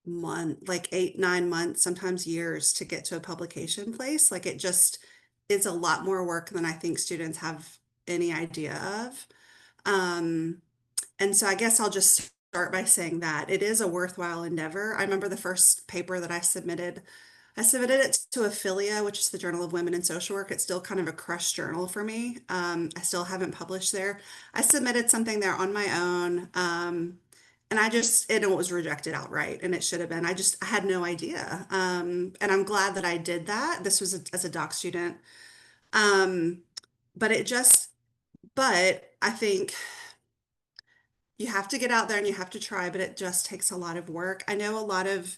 like 8, 9 months, sometimes years to get to a publication place. Like it just is a lot more work than I think students have any idea of. Um, and so I guess I'll just start by saying that it is a worthwhile endeavor. I remember the first paper that I submitted it to Affiliate, which is the Journal of Women in Social Work. It's still kind of a crush journal for me. I still haven't published there. I submitted something there on my own. And it was rejected outright, and it should have been. I had no idea. And I'm glad that I did that. This was as a doc student. Um, but but I think you have to get out there and you have to try, but it just takes a lot of work. I know a lot of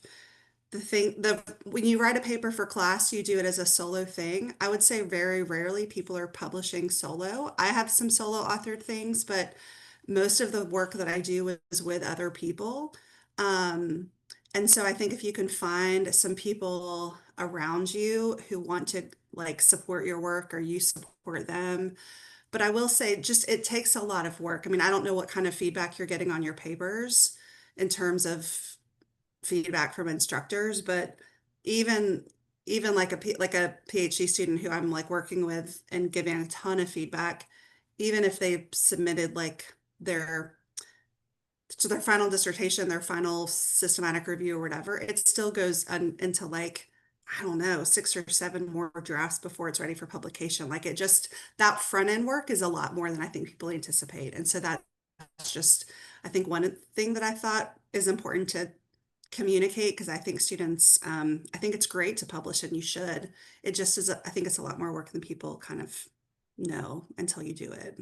when you write a paper for class, you do it as a solo thing. I would say very rarely people are publishing solo. I have some solo authored things, but most of the work that I do is with other people. Um, and so I think if you can find some people around you who want to like support your work or you support them. But I will say just it takes a lot of work. I mean, I don't know what kind of feedback you're getting on your papers in terms of feedback from instructors, but even even like a PhD student who I'm like working with and giving a ton of feedback, even if they submitted like their final dissertation, their final systematic review or whatever, it still goes into like I don't know, 6 or 7 more drafts before it's ready for publication. Like it just that front end work is a lot more than I think people anticipate. And so that's just I think one thing that I thought is important to communicate because I think students, I think it's great to publish and you should. It just is, I think it's a lot more work than people kind of know until you do it.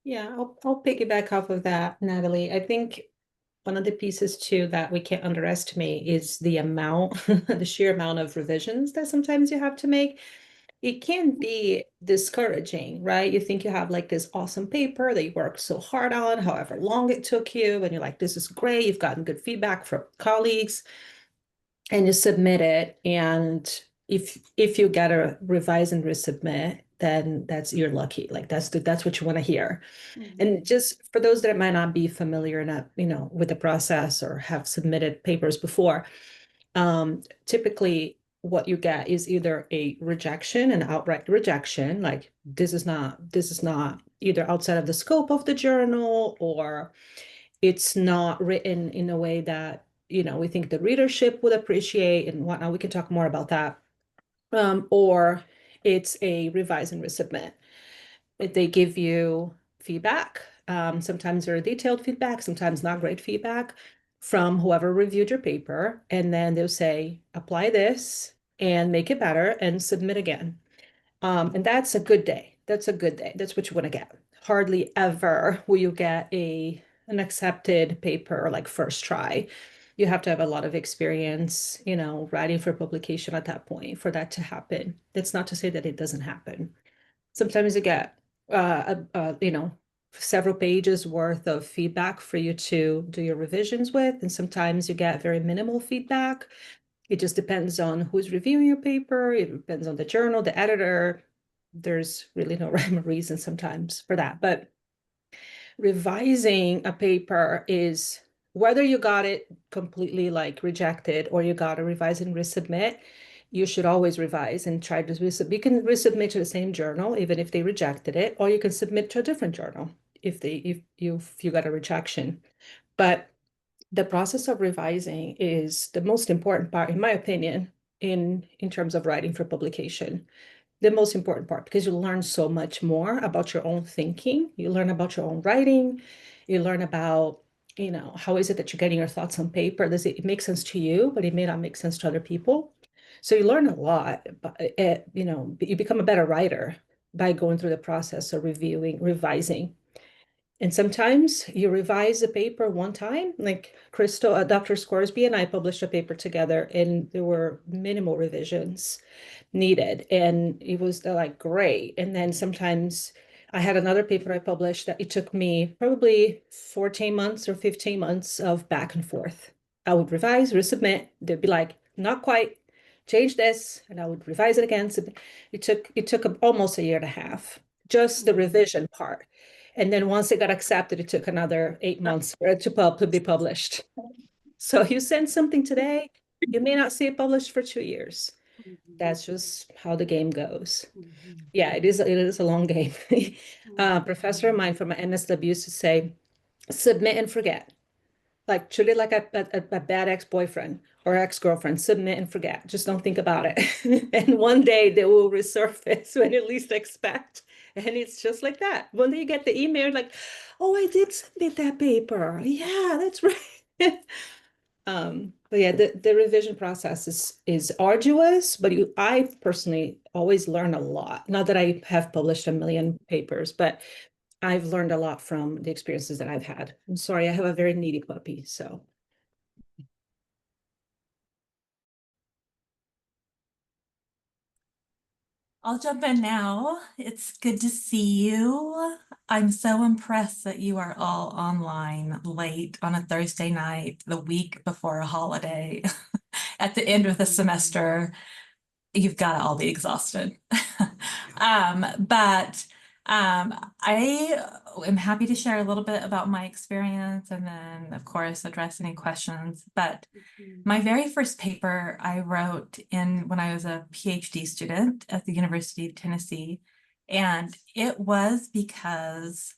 Yeah, I'll piggyback off of that, Natalie. I think one of the pieces too that we can't underestimate is the amount, the sheer amount of revisions that sometimes you have to make. It can be discouraging, right? You think you have like this awesome paper that you worked so hard on, however long it took you, and you're like, this is great. You've gotten good feedback from colleagues, and you submit it. And if you get a revise and resubmit, then you're lucky. Like that's what you want to hear. And Mhm. just for those that might not be familiar, not, with the process or have submitted papers before, typically what you get is either a rejection, an outright rejection, like this is not either outside of the scope of the journal, or it's not written in a way that, we think the readership would appreciate and whatnot. We can talk more about that. Or it's a revise and resubmit. They give you feedback. Sometimes very detailed feedback, sometimes not great feedback from whoever reviewed your paper. And then they'll say, apply this and make it better and submit again. And that's a good day. That's a good day. That's what you want to get. Hardly ever will you get an accepted paper like first try. You have to have a lot of experience, writing for publication at that point for that to happen. That's not to say that it doesn't happen. Sometimes you get several pages worth of feedback for you to do your revisions with, and sometimes you get very minimal feedback. It just depends on who's reviewing your paper. It depends on the journal, the editor. There's really no rhyme or reason sometimes for that. But revising a paper is whether you got it completely like rejected or you got to revise and resubmit, you should always revise and try to resubmit. You can resubmit to the same journal, even if they rejected it, or you can submit to a different journal if you got a rejection. But the process of revising is the most important part, in my opinion, in terms of writing for publication. The most important part, because you learn so much more about your own thinking. You learn about your own writing. You learn about, how is it that you're getting your thoughts on paper? Does it make sense to you, but it may not make sense to other people? So you learn a lot, but you become a better writer by going through the process of revising. And sometimes you revise a paper one time, like Kristel, Dr. Scoresby and I published a paper together, and there were minimal revisions needed. And it was like great. And then sometimes I had another paper I published that it took me probably 14 months or 15 months of back and forth. I would revise, resubmit. They'd be like, not quite, change this, and I would revise it again. So it took almost a year and a half, just the Mhm. revision part. And then once it got accepted, it took another 8 months for it to be published. So you send something today, you may not see it published for 2 years. That's just how the game goes. Yeah, it is a long game. A professor of mine from NSW used to say, submit and forget. Like treat it like a bad ex-boyfriend or ex-girlfriend. Submit and forget. Just don't think about it. And one day they will resurface when you least expect. And it's just like that. One day you get the email like, oh, I did submit that paper. Yeah, that's right. But yeah, the revision process is arduous, but I personally always learn a lot. Not that I have published a million papers, but I've learned a lot from the experiences that I've had. I'm sorry, I have a very needy puppy, so. I'll jump in now. It's good to see you. I'm so impressed that you are all online late on a Thursday night, the week before a holiday, at the end of the semester. You've got to all be exhausted. But I am happy to share a little bit about my experience and then, of course, address any questions. But my very first paper I wrote when I was a PhD student at the University of Tennessee, and it was because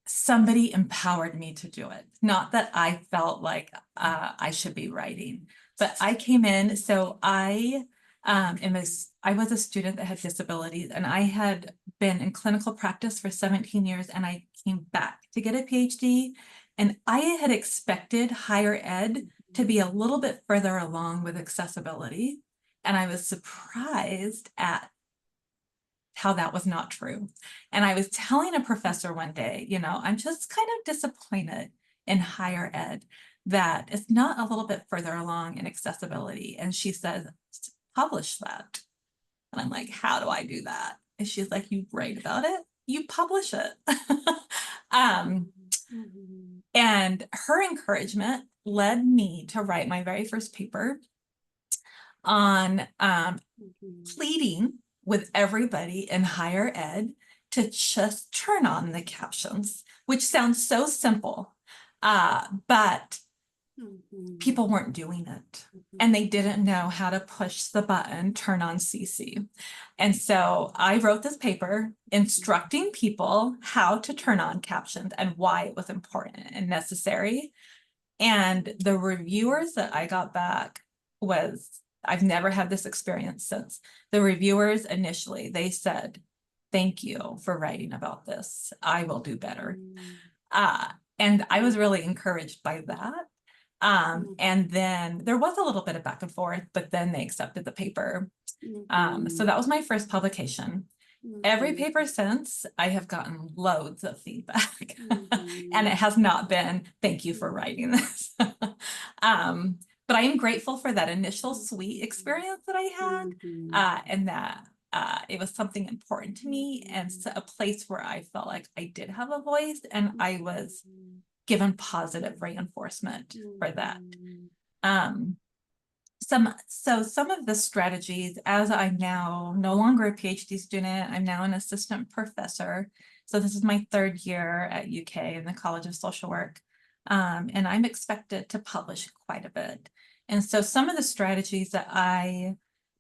somebody empowered me to do it. Not that I felt like I should be writing, but I came in, so I was a student that had disabilities, and I had been in clinical practice for 17 years, and I came back to get a PhD, and I had expected higher ed to be a little bit further along with accessibility, and I was surprised at how that was not true. And I was telling a professor one day, I'm just kind of disappointed in higher ed that it's not a little bit further along in accessibility. And she says, publish that. And I'm like, how do I do that? And she's like, you write about it, you publish it. And her encouragement led me to write my very first paper on pleading with everybody in higher ed to just turn on the captions, which sounds so simple, but people weren't doing it, and they didn't know how to push the button, turn on CC. And so I wrote this paper instructing people how to turn on captions and why it was important and necessary. And the reviewers that I got back I've never had this experience since. The reviewers initially, they said, thank you for writing about this. I will do better. And I was really encouraged by that. And then there was a little bit of back and forth, but then they accepted the paper. So that was my first publication. Every paper since, I have gotten loads of feedback, and it has not been, thank you for writing this. But I am grateful for that initial sweet experience that I had, and that it was something important to me, and a place where I felt like I did have a voice, and I was given positive reinforcement for that. Some of the strategies, as I'm now no longer a PhD student, I'm now an assistant professor. So this is my third year at UK in the College of Social Work. And I'm expected to publish quite a bit. And so some of the strategies that I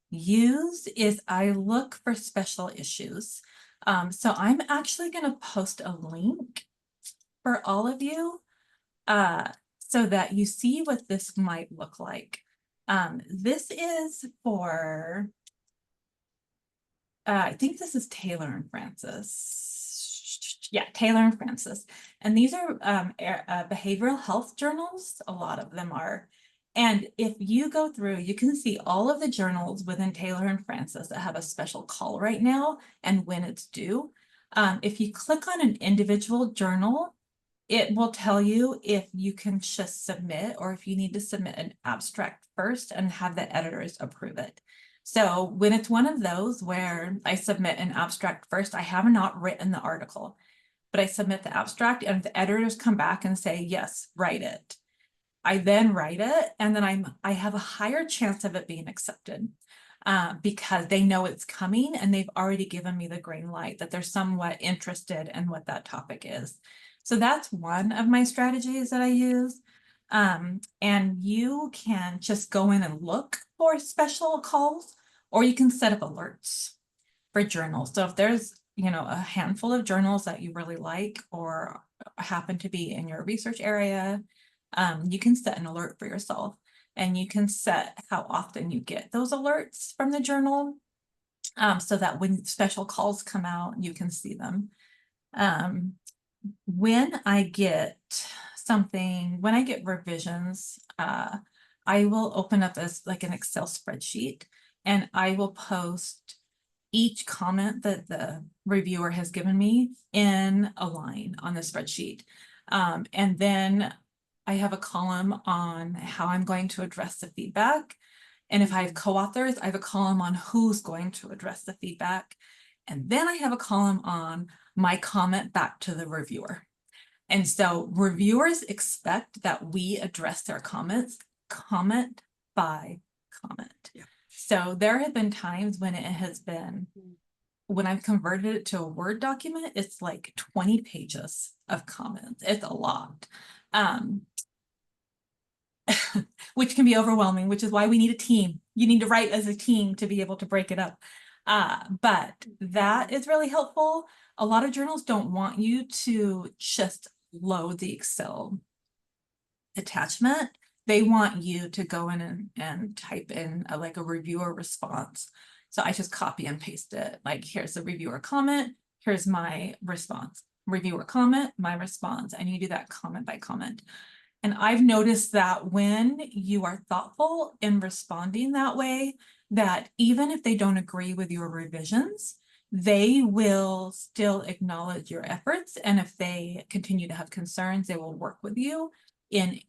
use is I look for special issues. So I'm actually going to post a link for all of you so that you see what this might look like. This is for, I think this is Taylor and Francis. Yeah, Taylor and Francis. And these are behavioral health journals. A lot of them are. And if you go through, you can see all of the journals within Taylor and Francis that have a special call right now and when it's due. If you click on an individual journal, it will tell you if you can just submit or if you need to submit an abstract first and have the editors approve it. So when it's one of those where I submit an abstract first, I have not written the article, but I submit the abstract and the editors come back and say, yes, write it. I then write it, and then I have a higher chance of it being accepted. because they know it's coming and they've already given me the green light that they're somewhat interested in what that topic is. So that's one of my strategies that I use. And you can just go in and look for special calls, or you can set up alerts for journals. So if there's, you know, a handful of journals that you really like or happen to be in your research area, you can set an alert for yourself, and you can set how often you get those alerts from the journal, so that when special calls come out, you can see them. When I get revisions, I will open up as like an Excel spreadsheet, and I will post each comment that the reviewer has given me in a line on the spreadsheet. And then I have a column on how I'm going to address the feedback. And if I have co-authors, I have a column on who's going to address the feedback. And then I have a column on my comment back to the reviewer. And so reviewers expect that we address their comments, comment by comment. Yeah. So there have been times when it has been, when I've converted it to a Word document, it's like 20 pages of comments. It's a lot. Which can be overwhelming, which is why we need a team. You need to write as a team to be able to break it up. But that is really helpful. A lot of journals don't want you to just load the Excel attachment. They want you to go in and type in like a reviewer response. So I just copy and paste it. Like, here's the reviewer comment, here's my response. Reviewer comment, my response, and you do that comment by comment. And I've noticed that when you are thoughtful in responding that way, that even if they don't agree with your revisions, they will still acknowledge your efforts. And if they continue to have concerns, they will work with you in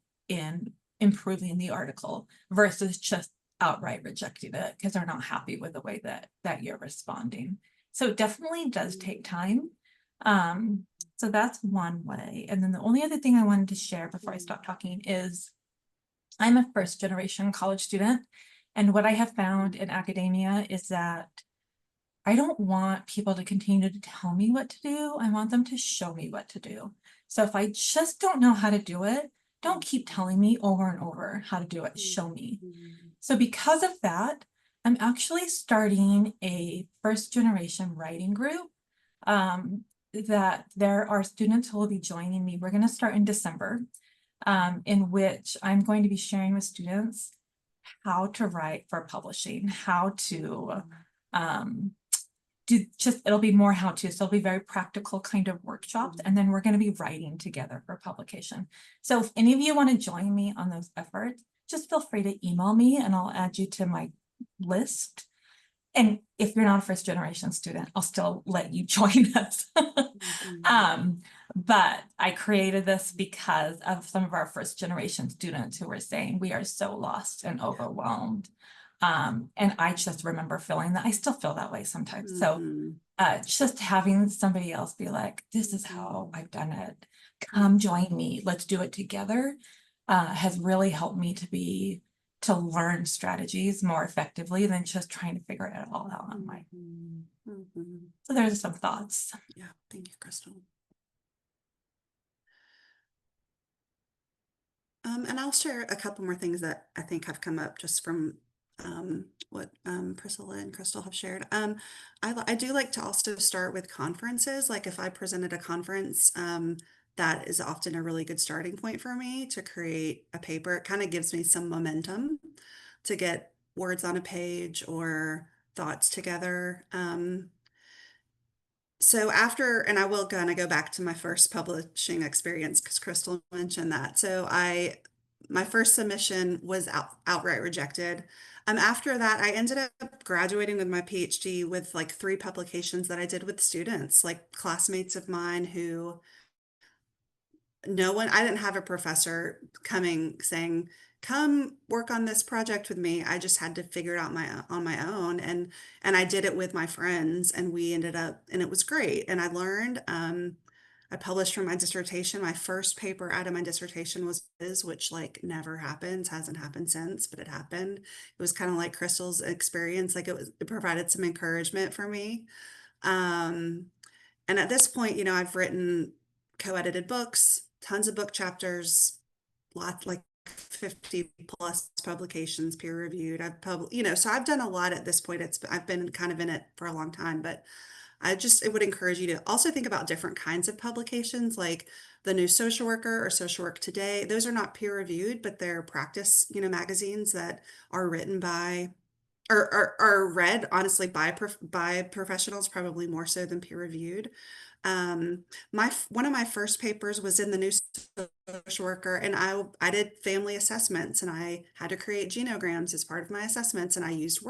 improving the article versus just outright rejecting it because they're not happy with the way that you're responding. So it definitely does take time. So that's one way. And then the only other thing I wanted to share before I stop talking is I'm a first generation college student. And what I have found in academia is that I don't want people to continue to tell me what to do. I want them to show me what to do. So if I just don't know how to do it, don't keep telling me over and over how to do it. Show me. So because of that, I'm actually starting a first generation writing group. That there are students who will be joining me. We're going to start in December, in which I'm going to be sharing with students how to write for publishing, how to it'll be more how to, so it'll be very practical kind of workshops, and then we're going to be writing together for publication. So if any of you want to join me on those efforts, just feel free to email me and I'll add you to my list. And if you're not a first generation student, I'll still let you join us. But I created this because of some of our first generation students who were saying we are so lost and overwhelmed. And I just remember feeling that. I still feel that way sometimes. So just having somebody else be like, this is how I've done it. Come join me. Let's do it together. Has really helped me to learn strategies more effectively than just trying to figure it all out on my own. So there's some thoughts. Yeah, thank you, Kristel. And I'll share a couple more things that I think have come up just from what Priscilla and Kristel have shared. I do like to also start with conferences. Like if I present at a conference, that is often a really good starting point for me to create a paper. It kind of gives me some momentum to get words on a page or thoughts together. So after, and I will kind of go back to my first publishing experience because Kristel mentioned that. So my first submission was outright rejected. After that, I ended up graduating with my PhD with like 3 publications that I did with students, like classmates of mine who I didn't have a professor coming saying, come work on this project with me. I just had to figure it out on my own. And I did it with my friends and we ended up, and it was great. And I learned, I published for my dissertation. My first paper out of my dissertation was which like never happens, hasn't happened since, but it happened. It was kind of like Kristel's experience. Like it provided some encouragement for me. And at this point, you know, I've written co-edited books, tons of book chapters, lots like 50 plus publications peer reviewed. You know, so I've done a lot at this point. I've been kind of in it for a long time, but it would encourage you to also think about different kinds of publications like the New Social Worker or Social Work Today. Those are not peer reviewed, but they're practice, you know, magazines that are written by or are read honestly by professionals, probably more so than peer reviewed. One of my first papers was in the New Social Worker, and I did family assessments, and I had to create genograms as part of my assessments, and I used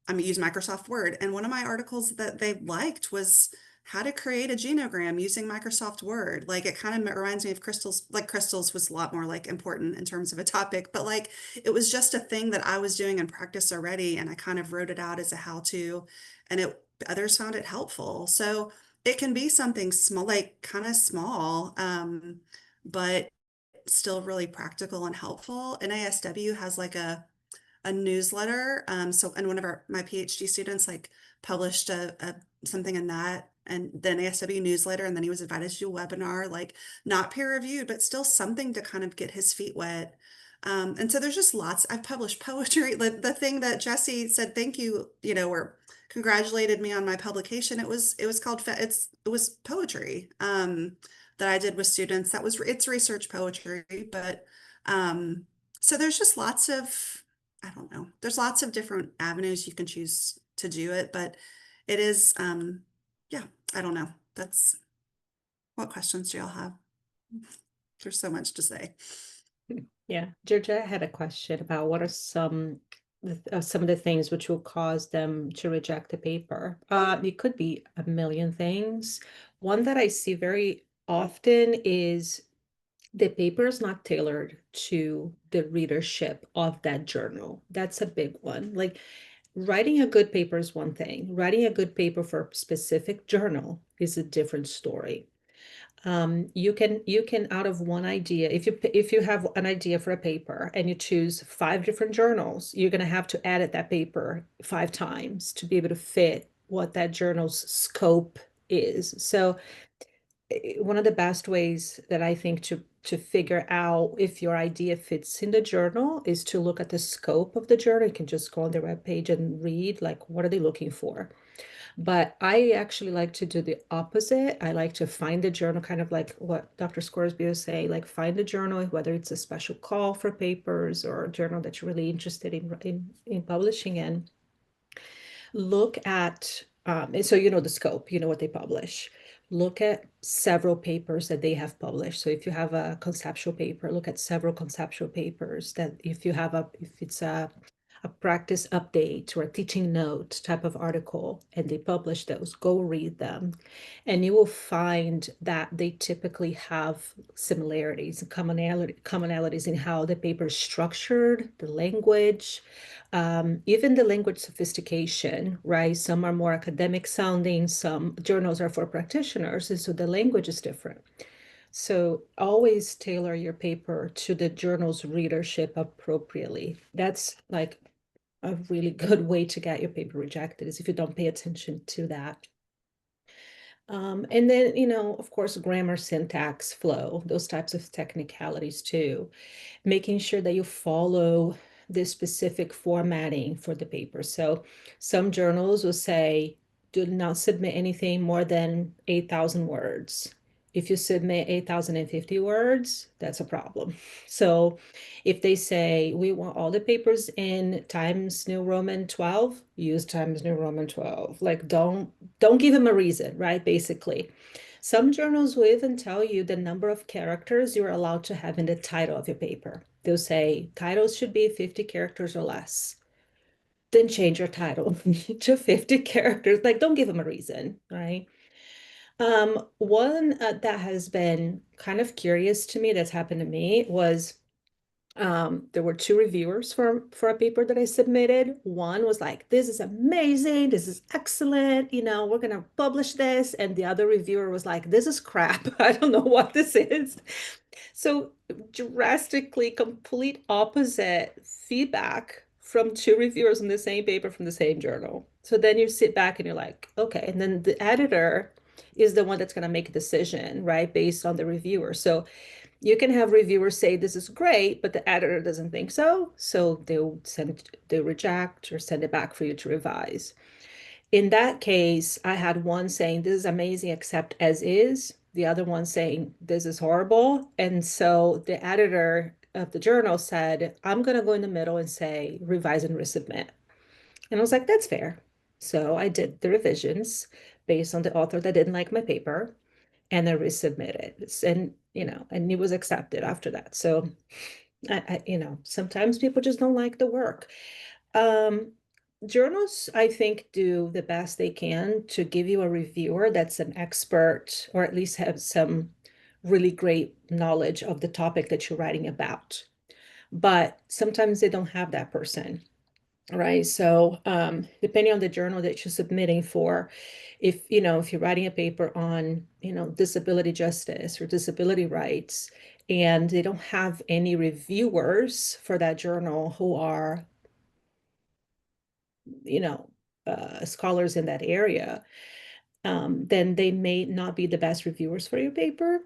Microsoft Word. And one of my articles that they liked was how to create a genogram using Microsoft Word. Like it kind of reminds me of Kristel's was a lot more like important in terms of a topic, but like it was just a thing that I was doing in practice already. And I kind of wrote it out as a how-to, and others found it helpful. So it can be something small, like kind of small, but still really practical and helpful. And ASW has like a newsletter. And one of my PhD students like published something in that, and then ASW newsletter, and then he was invited to do a webinar, like not peer reviewed, but still something to kind of get his feet wet. And so there's just lots. I've published poetry. The thing that Jesse said, thank you, you know, or congratulated me on my publication. It was called it was poetry that I did with students. It's research poetry, but so there's just lots of, I don't know. There's lots of different avenues you can choose to do it, but it is, yeah, I don't know. What questions do y'all have? There's so much to say. Yeah, Georgia had a question about what are some of the things which will cause them to reject the paper. It could be a million things. One that I see very often is the paper is not tailored to the readership of that journal. That's a big one. Like writing a good paper is one thing. Writing a good paper for a specific journal is a different story. You can out of one idea, if you have an idea for a paper and you choose 5 different journals, you're going to have to edit that paper 5 times to be able to fit what that journal's scope is. So one of the best ways that I think to figure out if your idea fits in the journal is to look at the scope of the journal. You can just go on their webpage and read, like, what are they looking for? But I actually like to do the opposite. I like to find the journal, kind of like what Dr. Scoresby was saying, like find a journal, whether it's a special call for papers or a journal that you're really interested in publishing in. Look at, and so you know the scope, you know what they publish. Look at several papers that they have published. So if you have a conceptual paper, look at several conceptual papers. That if it's a practice update or a teaching note type of article and they publish those, go read them. And you will find that they typically have similarities and commonalities in how the paper is structured, the language, even the language sophistication, right? Some are more academic sounding, some journals are for practitioners, and so the language is different. So always tailor your paper to the journal's readership appropriately. That's like a really good way to get your paper rejected, is if you don't pay attention to that. And then, you know, of course, grammar, syntax, flow, those types of technicalities too. Making sure that you follow the specific formatting for the paper. So some journals will say, do not submit anything more than 8,000 words. If you submit 8,050 words, that's a problem. So if they say, we want all the papers in Times New Roman 12, use Times New Roman 12. Like, don't give them a reason, right? Basically. Some journals will even tell you the number of characters you're allowed to have in the title of your paper. They'll say titles should be 50 characters or less. Then change your title to 50 characters. Like, don't give them a reason, right? One that has been kind of curious to me, that's happened to me, was There were two reviewers for a paper that I submitted. One was like, this is amazing, this is excellent, we're gonna publish this. And the other reviewer was like, this is crap. I don't know what this is. So drastically complete opposite feedback from two reviewers on the same paper from the same journal. So then you sit back and you're like, okay. And then the editor is the one that's going to make a decision, right, based on the reviewer. So you can have reviewers say this is great, but the editor doesn't think so. So they'll reject or send it back for you to revise. In that case, I had one saying this is amazing, except as is. The other one saying this is horrible. And so the editor of the journal said, I'm going to go in the middle and say revise and resubmit. And I was like, that's fair. So I did the revisions based on the author that didn't like my paper, and I resubmitted. And it was accepted after that. So sometimes people just don't like the work. Journals, I think, do the best they can to give you a reviewer that's an expert, or at least have some really great knowledge of the topic that you're writing about. But sometimes they don't have that person, right? So depending on the journal that you're submitting for, if you're writing a paper on disability justice or disability rights, and they don't have any reviewers for that journal who are scholars in that area, then they may not be the best reviewers for your paper.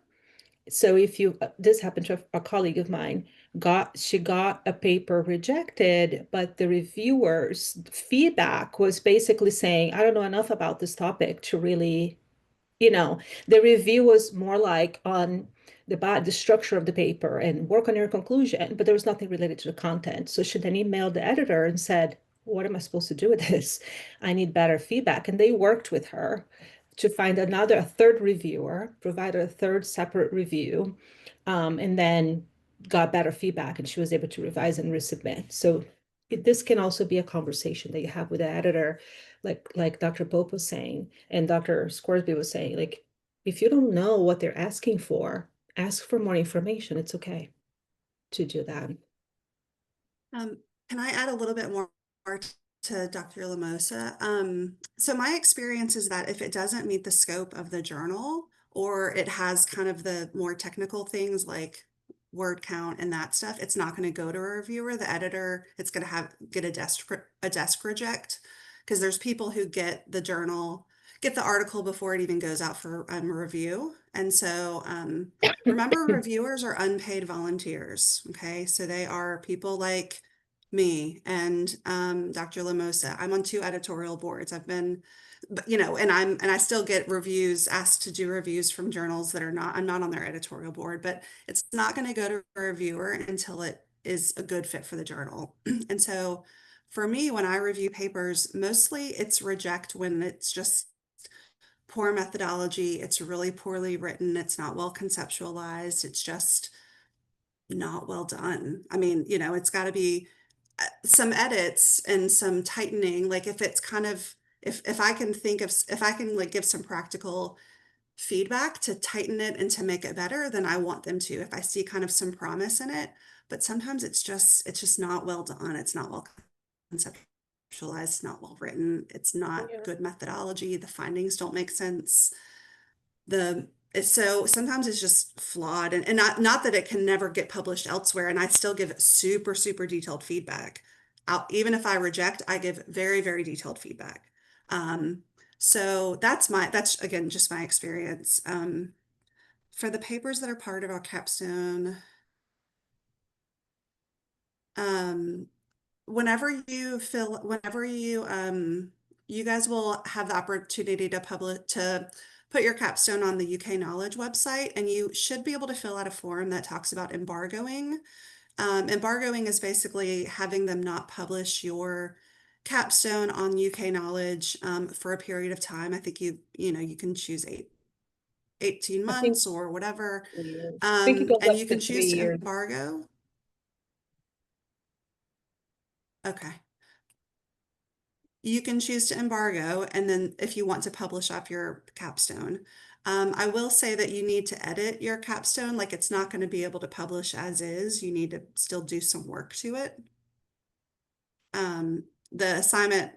So if this happened to a colleague of mine, she got a paper rejected, but the reviewer's feedback was basically saying, I don't know enough about this topic to really, the review was more like on the structure of the paper and work on your conclusion, but there was nothing related to the content. So she then emailed the editor and said, what am I supposed to do with this? I need better feedback. And they worked with her to find a third reviewer, provided a third separate review, and then got better feedback, and she was able to revise and resubmit. So this can also be a conversation that you have with the editor, like Dr. Pope was saying, and Dr. Scoresby was saying, like, if you don't know what they're asking for, ask for more information. It's okay to do that. Can I add a little bit more to Dr. Llamosa? So my experience is that if it doesn't meet the scope of the journal, or it has kind of the more technical things like word count and that stuff, it's not going to go to a reviewer. The editor, it's going to get a desk reject, because there's people who get the article before it even goes out for a review. And so remember, reviewers are unpaid volunteers. Okay, so they are people like me and Dr. Llamosa. I'm on 2 editorial boards. I've been, and I still get asked to do reviews from journals that I'm not on their editorial board, but it's not going to go to a reviewer until it is a good fit for the journal. And so for me, when I review papers, mostly it's reject when it's just poor methodology, it's really poorly written, it's not well conceptualized, it's just not well done. I mean, it's got to be some edits and some tightening. Like if it's kind of, if I can like give some practical feedback to tighten it and to make it better, then I want them to, if I see kind of some promise in it. But sometimes it's just not well done. It's not well conceptualized, it's not well written, it's not good methodology, the findings don't make sense. So sometimes it's just flawed, and not that it can never get published elsewhere, and I still give super, super detailed feedback. Even if I reject, I give very, very detailed feedback. So that's again, just my experience. For the papers that are part of our capstone, whenever you guys will have the opportunity to put your capstone on the UK Knowledge website, and you should be able to fill out a form that talks about embargoing. Embargoing is basically having them not publish your capstone on UK Knowledge for a period of time. I think you can choose 18 months or whatever. I think it goes And up you to can choose 3 to years. embargo. Okay. You can choose to embargo, and then if you want to publish off your capstone, I will say that you need to edit your capstone. Like it's not going to be able to publish as is. You need to still do some work to it. The assignment,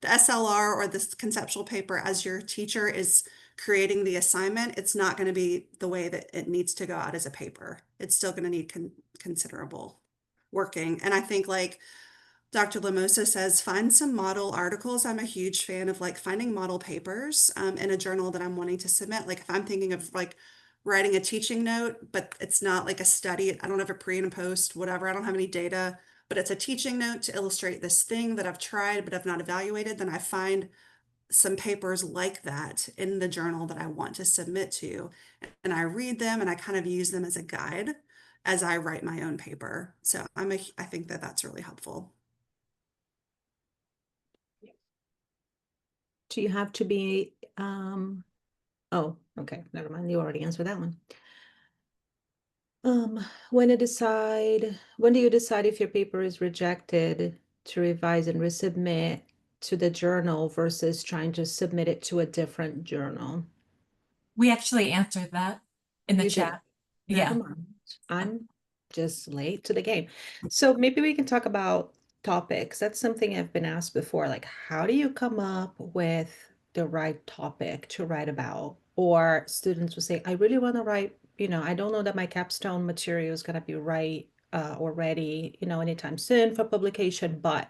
the SLR or this conceptual paper as your teacher is creating the assignment, it's not going to be the way that it needs to go out as a paper. It's still going to need considerable working. And I think like Dr. Llamosa says, find some model articles. I'm a huge fan of like finding model papers in a journal that I'm wanting to submit. Like if I'm thinking of like writing a teaching note, but it's not like a study, I don't have a pre and a post, whatever, I don't have any data, but it's a teaching note to illustrate this thing that I've tried but I've not evaluated, then I find some papers like that in the journal that I want to submit to. And I read them and I kind of use them as a guide as I write my own paper. So I think that that's really helpful. Do you have to be, oh, okay, never mind. You already answered that one. When do you decide if your paper is rejected to revise and resubmit to the journal versus trying to submit it to a different journal? We actually answered that in the You did. chat. Yeah. Never mind. I'm just late to the game. So maybe we can talk about topics. That's something I've been asked before. Like, how do you come up with the right topic to write about? Or students will say, I really want to write, I don't know that my capstone material is going to be right or ready, anytime soon for publication, but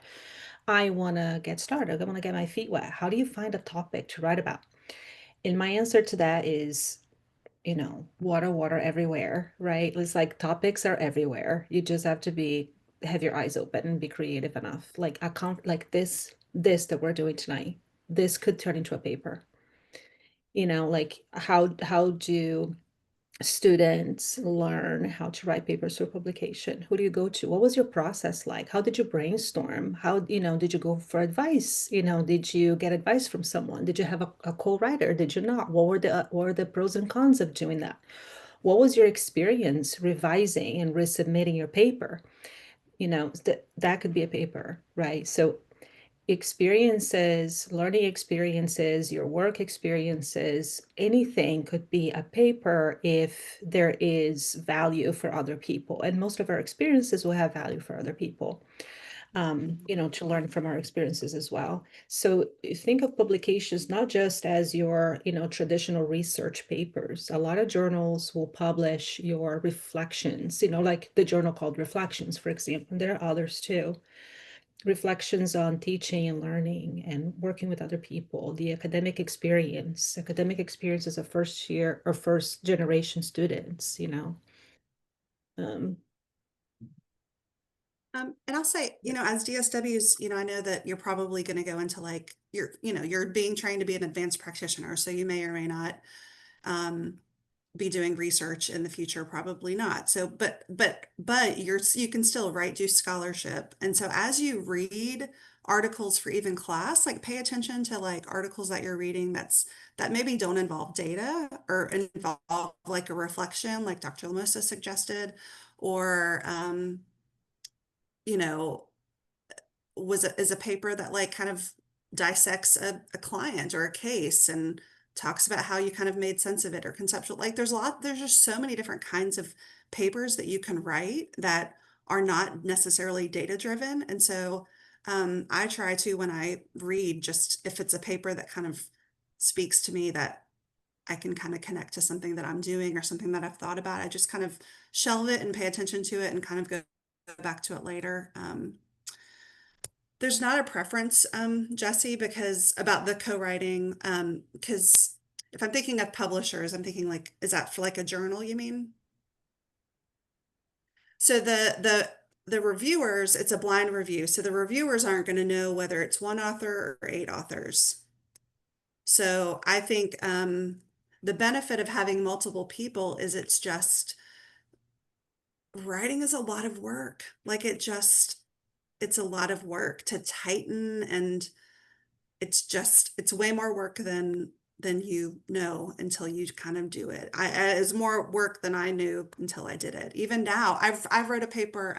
I want to get started. I want to get my feet wet. How do you find a topic to write about? And my answer to that is water everywhere, right? It's like topics are everywhere. You just have to have your eyes open and be creative enough. Like like this that we're doing tonight, this could turn into a paper. Like how do students learn how to write papers for publication? Who do you go to? What was your process like? How did you brainstorm? How, did you go for advice? Did you get advice from someone? Did you have a co-writer? Did you not? What were the pros and cons of doing that? What was your experience revising and resubmitting your paper? That could be a paper, right? So experiences, learning experiences, your work experiences, anything could be a paper if there is value for other people. And most of our experiences will have value for other people, to learn from our experiences as well. So think of publications not just as your, traditional research papers. A lot of journals will publish your reflections, like the journal called Reflections, for example. There are others too. Reflections on teaching and learning and working with other people, the academic experience. Academic experience as a first year or first generation students, Um, And I'll say, as DSWs, I know that you're probably going to go into like you're being trained to be an advanced practitioner, so you may or may not be doing research in the future, probably not. So, but you can still do scholarship. And so as you read articles for even class, like pay attention to like articles that you're reading that maybe don't involve data or involve like a reflection, like Dr. Llamosa suggested, or you know, is a paper that like kind of dissects a client or a case and talks about how you kind of made sense of it or conceptual. Like there's just so many different kinds of papers that you can write that are not necessarily data driven. And so I try to, when I read, just if it's a paper that kind of speaks to me that I can kind of connect to something that I'm doing or something that I've thought about, I just kind of shelve it and pay attention to it and kind of go back to it later. There's not a preference, Jesse, because about the co-writing, because if I'm thinking of publishers, I'm thinking like, is that for like a journal, you mean? So the reviewers, it's a blind review. So the reviewers aren't going to know whether it's one author or 8 authors. So I think the benefit of having multiple people is writing is a lot of work. Like it's a lot of work to tighten, and it's way more work than you know until you kind of do it. It's more work than I knew until I did it. Even now, I've wrote a paper,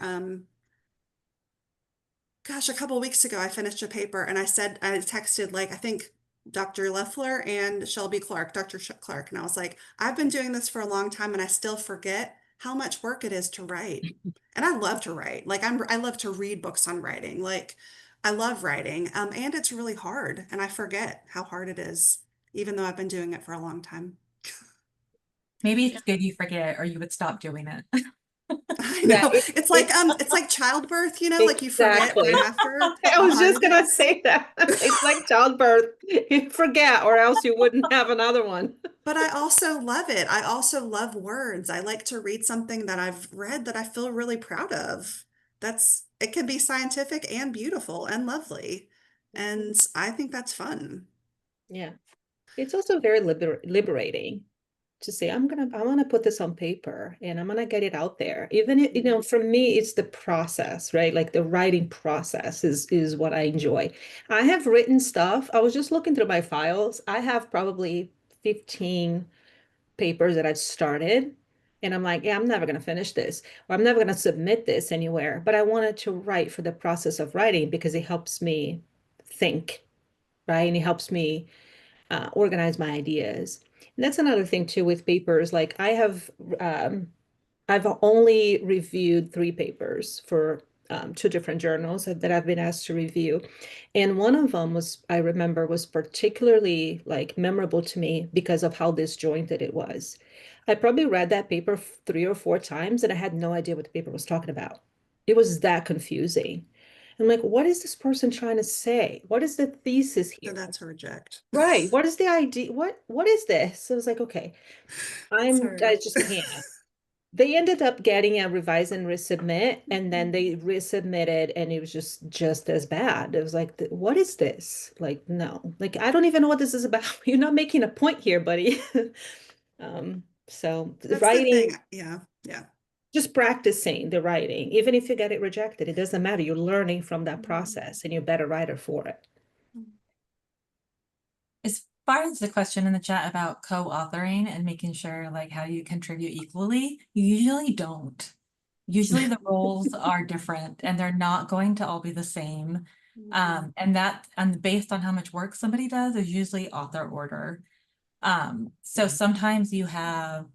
gosh, a couple of weeks ago I finished a paper and I texted like I think Dr. Leffler and Shelby Clark, Dr. Clark. And I was like, I've been doing this for a long time and I still forget how much work it is to write. And I love to write. Like I love to read books on writing. Like I love writing. And it's really hard. And I forget how hard it is, even though I've been doing it for a long time. Maybe it's good you forget or you would stop doing it. I Yeah, know. It's like childbirth, like you forget right exactly. after I how was hard just it gonna is. say that. It's like childbirth. You forget, or else you wouldn't have another one. But I also love it. I also love words. I like to read something that I've read that I feel really proud of. It can be scientific and beautiful and lovely. And I think that's fun. Yeah. It's also very liberating to say, I want to put this on paper and I'm gonna get it out there. Even if, for me, it's the process, right? Like the writing process is what I enjoy. I have written stuff. I was just looking through my files. I have probably 15 papers that I've started. And I'm like, yeah, I'm never going to finish this, or I'm never going to submit this anywhere. But I wanted to write for the process of writing because it helps me think, right? And it helps me organize my ideas. And that's another thing too with papers. Like um, I've only reviewed 3 papers for 2 different journals that I've been asked to review. And one of them I remember, was particularly like memorable to me because of how disjointed it was. I probably read that paper 3 or 4 times and I had no idea what the paper was talking about. It was that confusing. I'm like, what is this person trying to say? What is the thesis So here? that's a reject. Right. What is the idea? What is this? So I was like, okay, I Sorry. just can't. They ended up getting a revise and resubmit, and then they resubmitted, and it was just as bad. It was like, what is this? Like, no, like I don't even know what this is about. You're not making a point here, buddy. So That's the thing. writing, Yeah. Yeah. just practicing the writing, even if you get it rejected, it doesn't matter. You're learning from that process, and you're a better writer for it. As far as the question in the chat about co-authoring and making sure like how you contribute equally, you usually don't. Usually the roles are different and they're not going to all be the same. And based on how much work somebody does is usually author order. So sometimes you have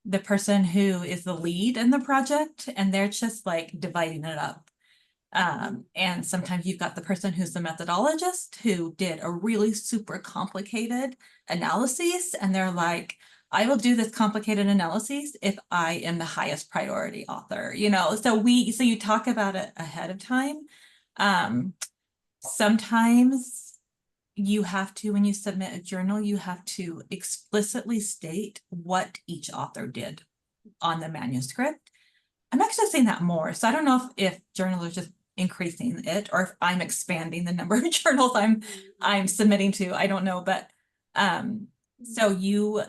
the person who is the lead in the project and they're just like dividing it up. And sometimes you've got the person who's the methodologist who did a really super complicated analysis and they're like, I will do this complicated analysis if I am the highest priority author, so you talk about it ahead of time. Sometimes you have to, when you submit a journal, you have to explicitly state what each author did on the manuscript. I'm actually saying that more. So I don't know if journals are just increasing it or if I'm expanding the number of journals I'm submitting to. I don't know, but so you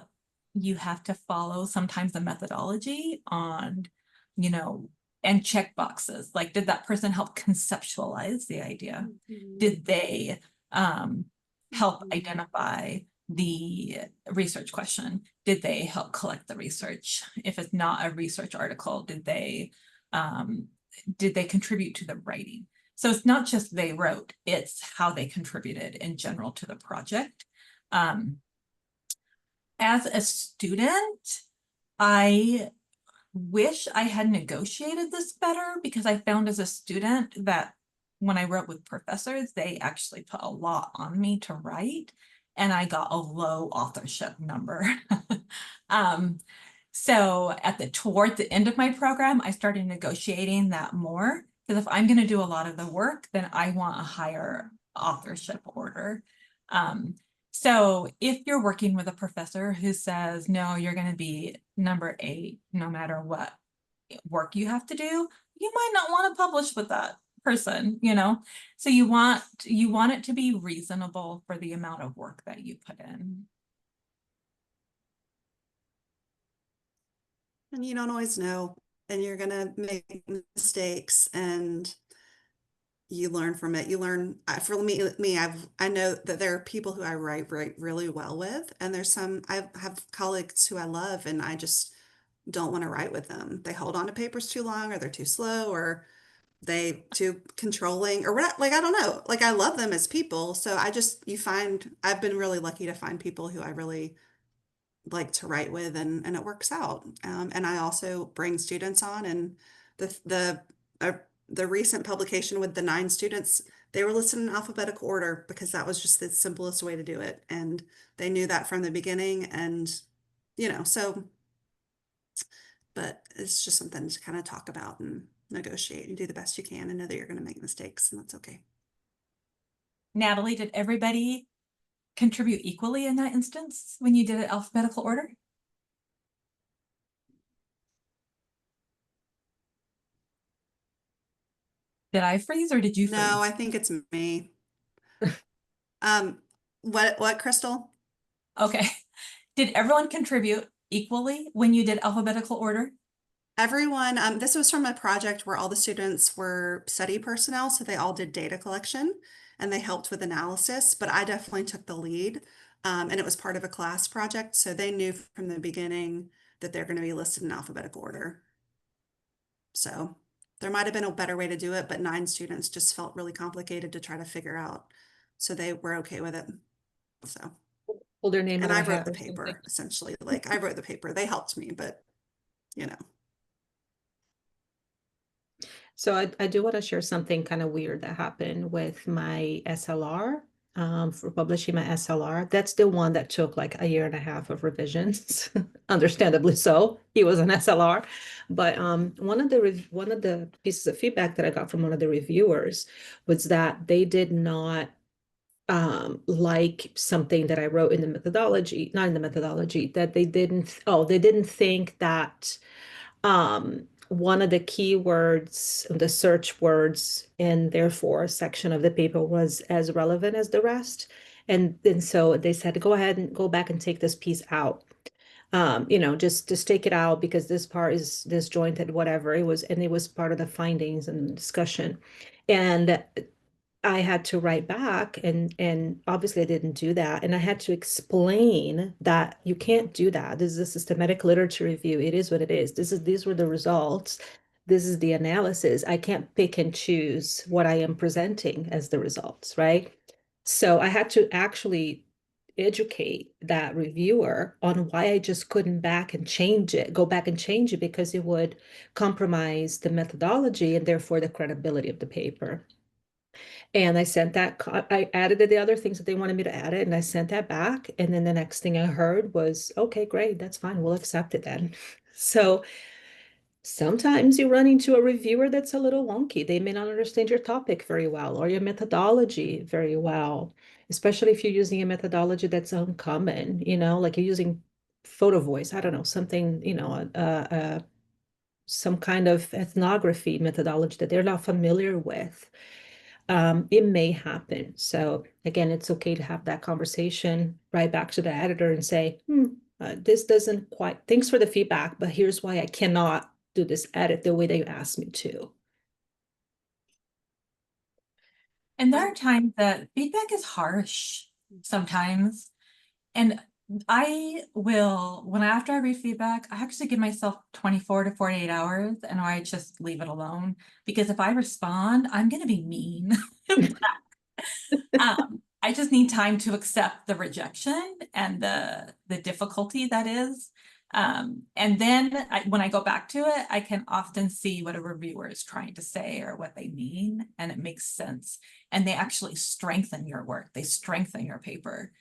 have to follow sometimes the methodology on, and check boxes. Like, did that person help conceptualize the idea? Did they help identify the research question? Did they help collect the research? If it's not a research article, did they contribute to the writing? So it's not just they wrote, it's how they contributed in general to the project. As a student, I wish I had negotiated this better because I found as a student that when I wrote with professors, they actually put a lot on me to write and I got a low authorship number. So toward the end of my program, I started negotiating that more because if I'm going to do a lot of the work, then I want a higher authorship order. So if you're working with a professor who says, no, you're going to be number 8, no matter what work you have to do, you might not want to publish with that person, So you want it to be reasonable for the amount of work that you put in. And you don't always know, and you're gonna make mistakes, and you learn from it. You learn for me. I know that there are people who I write really well with, and I have colleagues who I love, and I just don't want to write with them. They hold on to papers too long, or they're too slow, or they too controlling or what, like, I don't know. Like, I love them as people. So I've been really lucky to find people who I really like to write with, and it works out. And I also bring students on, and uh, the recent publication with the 9 students, they were listed in alphabetical order because that was just the simplest way to do it. And they knew that from the beginning. And, so, but it's just something to kind of talk about and negotiate and do the best you can and know that you're going to make mistakes, and that's okay. Natalie, did everybody contribute equally in that instance when you did it alphabetical order? Did I freeze or did you freeze? No, I think it's me. Um, what, Kristel? Okay. Did everyone contribute equally when you did alphabetical order? Everyone, this was from a project where all the students were study personnel, so they all did data collection and they helped with analysis, but I definitely took the lead. And it was part of a class project, so they knew from the beginning that they're going to be listed in alphabetical order. So there might have been a better way to do it, but 9 students just felt really complicated to try to figure out. So they were okay with it. So, Pull their name and out I of a wrote hat the or something. paper, essentially. Like, I wrote the paper. They helped me, but you know. So I do want to share something kind of weird that happened with my SLR, for publishing my SLR. That's the one that took like a year and a half of revisions, understandably so. He was an SLR, but one of the pieces of feedback that I got from one of the reviewers was that they did not like something that I wrote in the methodology, not in the methodology, that they didn't think that one of the keywords, the search words in therefore section of the paper was as relevant as the rest. And then so they said, go ahead and go back and take this piece out. Just take it out because this part is disjointed, whatever it was, and it was part of the findings and discussion. And I had to write back, and obviously I didn't do that. And I had to explain that you can't do that. This is a systematic literature review. It is what it is. These were the results. This is the analysis. I can't pick and choose what I am presenting as the results, right? So I had to actually educate that reviewer on why I just couldn't go back and change it because it would compromise the methodology and therefore the credibility of the paper. And I sent that, I added the other things that they wanted me to add it, and I sent that back. And then the next thing I heard was, okay, great, that's fine, we'll accept it then. So sometimes you run into a reviewer that's a little wonky. They may not understand your topic very well or your methodology very well, especially if you're using a methodology that's uncommon, like you're using photo voice, I don't know, something, some kind of ethnography methodology that they're not familiar with. It may happen. So again, it's okay to have that conversation right back to the editor and say, this doesn't quite, thanks for the feedback, but here's why I cannot do this edit the way that you asked me to. And there are times that feedback is harsh sometimes. And after I read feedback, I actually give myself 24 to 48 hours and I just leave it alone. Because if I respond, I'm going to be mean. I just need time to accept the rejection and the difficulty that is. And then when I go back to it, I can often see what a reviewer is trying to say or what they mean, and it makes sense. And they actually strengthen your work. They strengthen your paper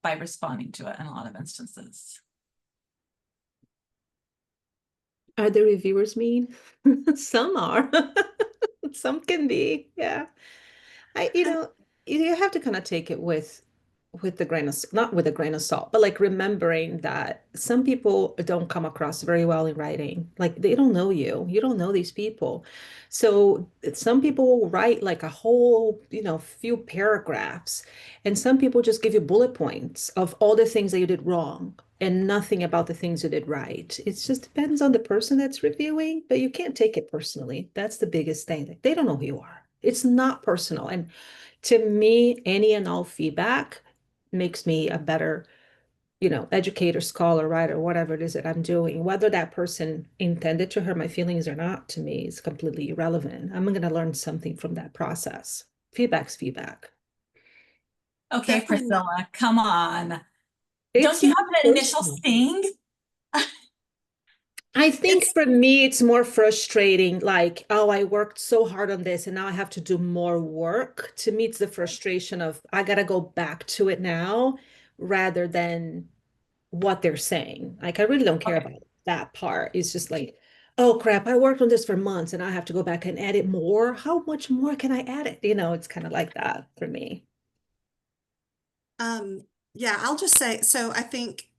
by responding to it in a lot of instances. Are the reviewers mean? Some are. Some can be, yeah. You have to kind of take it with the grain of, not with a grain of salt, but like remembering that some people don't come across very well in writing. Like they don't know you. You don't know these people. So some people will write like a whole, few paragraphs, and some people just give you bullet points of all the things that you did wrong and nothing about the things you did right. It just depends on the person that's reviewing, but you can't take it personally. That's the biggest thing. Like, they don't know who you are. It's not personal. And to me, any and all feedback makes me a better educator, scholar, writer, whatever it is that I'm doing, whether that person intended to hurt my feelings or not, to me is completely irrelevant. I'm going to learn something from that process. Feedback's feedback. Okay, Definitely. Priscilla, come on. It's Don't you not have an initial personal. sting? I think It's for me, it's more frustrating. Like, oh, I worked so hard on this and now I have to do more work. To me, it's the frustration of I got to go back to it now rather than what they're saying. Like, I really don't care Okay. about that part. It's just like, oh crap, I worked on this for months and I have to go back and edit more. How much more can I edit? It's kind of like that for me. yeah, I'll just say, so I think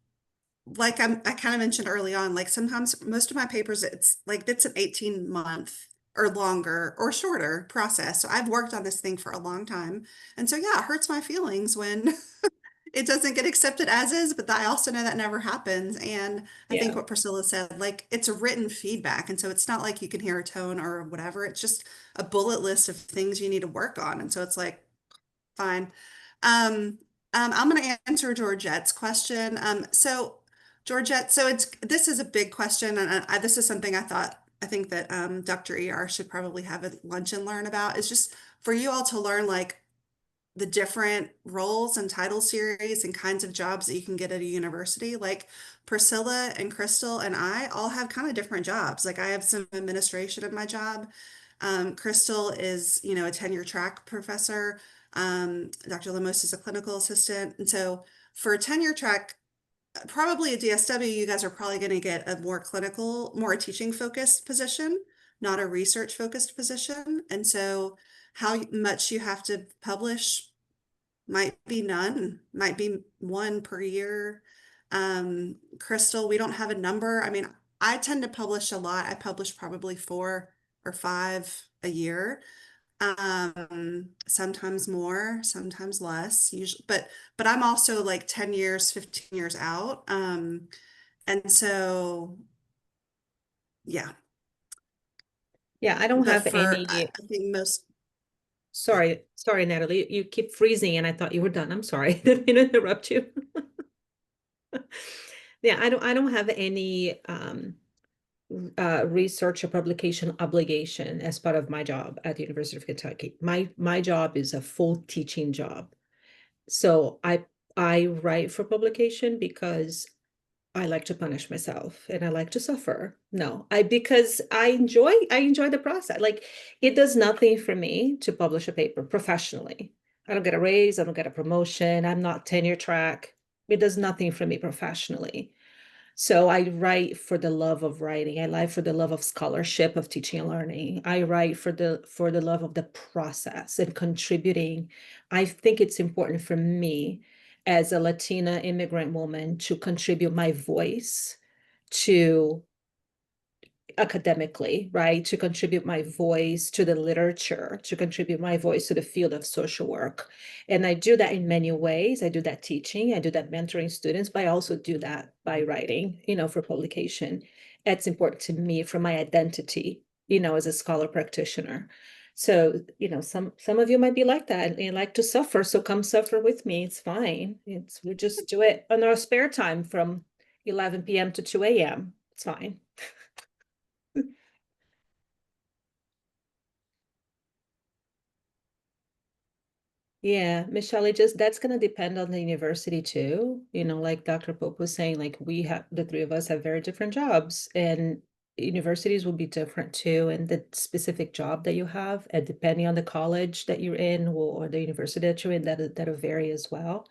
like I kind of mentioned early on, like sometimes most of my papers, it's an 18-month or longer or shorter process. So I've worked on this thing for a long time. And so yeah, it hurts my feelings when it doesn't get accepted as is, but I also know that never happens. And I think Yeah. what Priscilla said, like it's a written feedback. And so it's not like you can hear a tone or whatever. It's just a bullet list of things you need to work on. And so it's like, fine. Um, I'm going to answer Georgette's question. So Georgette, so this is a big question, and this is something I think that Dr. ER should probably have a lunch and learn about. Is just for you all to learn like the different roles and title series and kinds of jobs that you can get at a university. Like Priscilla and Kristel and I all have kind of different jobs. Like I have some administration in my job. Kristel is, a tenure track professor. Dr. Llamosa is a clinical assistant. And so for a tenure track, probably at DSW, you guys are probably going to get a more clinical, more teaching focused position, not a research focused position. And so how much you have to publish might be none, might be one per year. Kristel, we don't have a number. I mean, I tend to publish a lot. I publish probably 4 or 5 a year. Sometimes more, sometimes less, usually, but I'm also like 10 years, 15 years out. And so yeah, Yeah, I don't but have for any. I think most Sorry, Natalie. You keep freezing, and I thought you were done. I'm sorry. Didn't mean to interrupt you. Yeah, I don't have any research or publication obligation as part of my job at the University of Kentucky. My job is a full teaching job. So I write for publication because I like to punish myself and I like to suffer. No, because I enjoy the process. Like it does nothing for me to publish a paper professionally. I don't get a raise, I don't get a promotion, I'm not tenure track. It does nothing for me professionally. So I write for the love of writing. I write for the love of scholarship, of teaching and learning. I write for the love of the process and contributing. I think it's important for me as a Latina immigrant woman to contribute my voice to academically, right? To contribute my voice to the literature, to contribute my voice to the field of social work. And I do that in many ways. I do that teaching, I do that mentoring students, but I also do that by writing, for publication. That's important to me for my identity, as a scholar practitioner. So, some of you might be like that and like to suffer. So come suffer with me. It's fine. We just do it on our spare time from 11 p.m. to 2 a.m. It's fine. Yeah, Michelle, that's gonna depend on the university too. Like Dr. Pope was saying, like the three of us have very different jobs and universities will be different too. And the specific job that you have, and depending on the college that you're in or the university that you're in, that'll vary as well.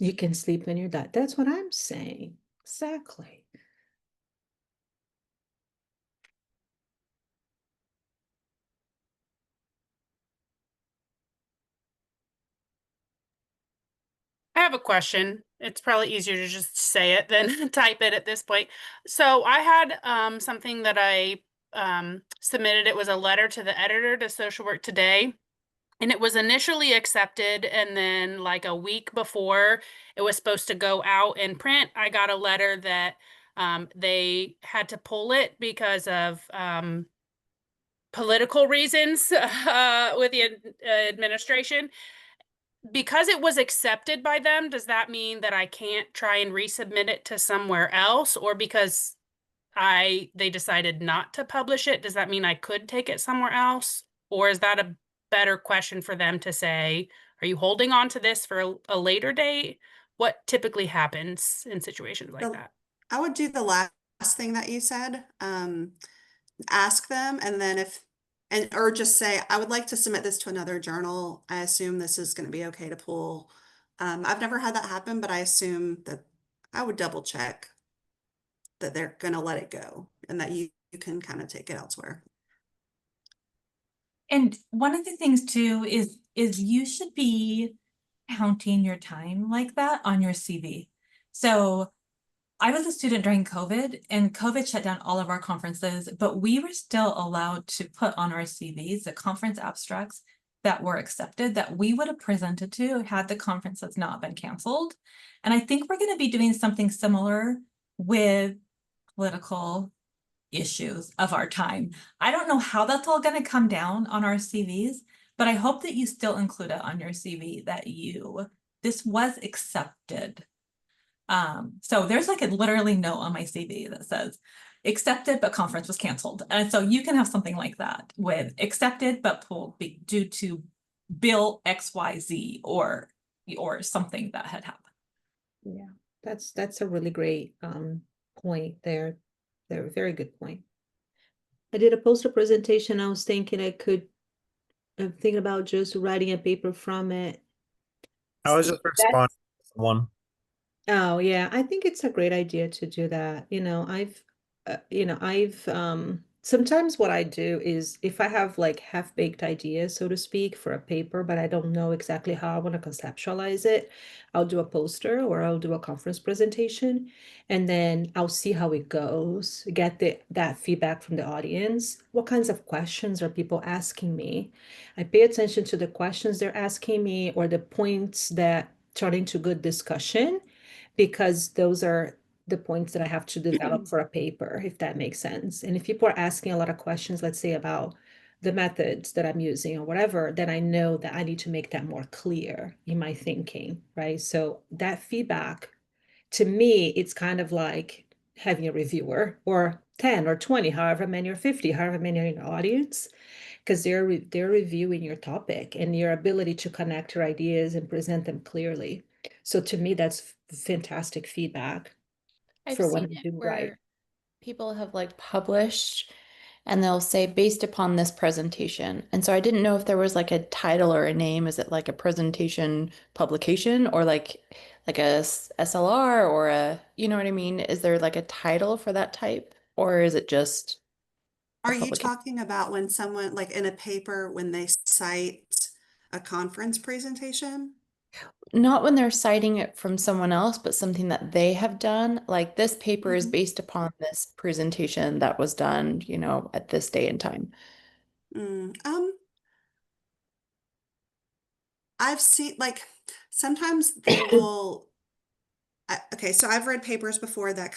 You can sleep when you're done. That's what I'm saying. Exactly. I have a question. It's probably easier to just say it than type it at this point. So I had something that I submitted. It was a letter to the editor to Social Work Today. And it was initially accepted. And then like a week before it was supposed to go out in print, I got a letter that they had to pull it because of political reasons with the administration. because it was accepted by them, does that mean that I can't try and resubmit it to somewhere else? Or because they decided not to publish it, does that mean I could take it somewhere else? Or is that a better question for them to say, are you holding on to this for a later date? What typically happens in situations like that? I would do the last thing that you said. Ask them, and then or just say, I would like to submit this to another journal. I assume this is going to be okay to pull. I've never had that happen, but I assume that I would double check that they're going to let it go and that you can kind of take it elsewhere. And one of the things too is you should be counting your time like that on your CV. So I was a student during COVID, and COVID shut down all of our conferences, but we were still allowed to put on our CVs the conference abstracts that were accepted that we would have presented to had the conference has not been canceled. And I think we're going to be doing something similar with political issues of our time. I don't know how that's all going to come down on our CVs, but I hope that you still include it on your CV that this was accepted. So there's like a literally note on my CV that says accepted, but conference was canceled. And so you can have something like that with accepted, but pulled due to bill XYZ or something that had happened. Yeah, that's a really great point there. They're a very good point. I did a poster presentation. I was thinking I'm thinking about just writing a paper from it. I was just responding to one. Oh yeah, I think it's a great idea to do that. I've sometimes what I do is if I have like half-baked ideas, so to speak, for a paper, but I don't know exactly how I want to conceptualize it, I'll do a poster or I'll do a conference presentation, and then I'll see how it goes, get that feedback from the audience. What kinds of questions are people asking me? I pay attention to the questions they're asking me or the points that turn into good discussion, because those are the points that I have to develop for a paper, if that makes sense. And if people are asking a lot of questions, let's say about the methods that I'm using or whatever, then I know that I need to make that more clear in my thinking, right? So that feedback, to me, it's kind of like having a reviewer or 10 or 20, however many, or 50, however many are in the audience, because they're reviewing your topic and your ability to connect your ideas and present them clearly. So to me, that's fantastic feedback for what I'm doing right. People have like published and they'll say based upon this presentation. And so I didn't know if there was like a title or a name. Is it like a presentation publication or like a SLR or you know what I mean? Is there like a title for that type, or is it just Are you talking about when someone, like in a paper, when they cite a conference presentation? not when they're citing it from someone else, but something that they have done? Like this paper is based upon this presentation that was done, at this day and time. I've seen, like, sometimes they will, okay, so I've read papers before that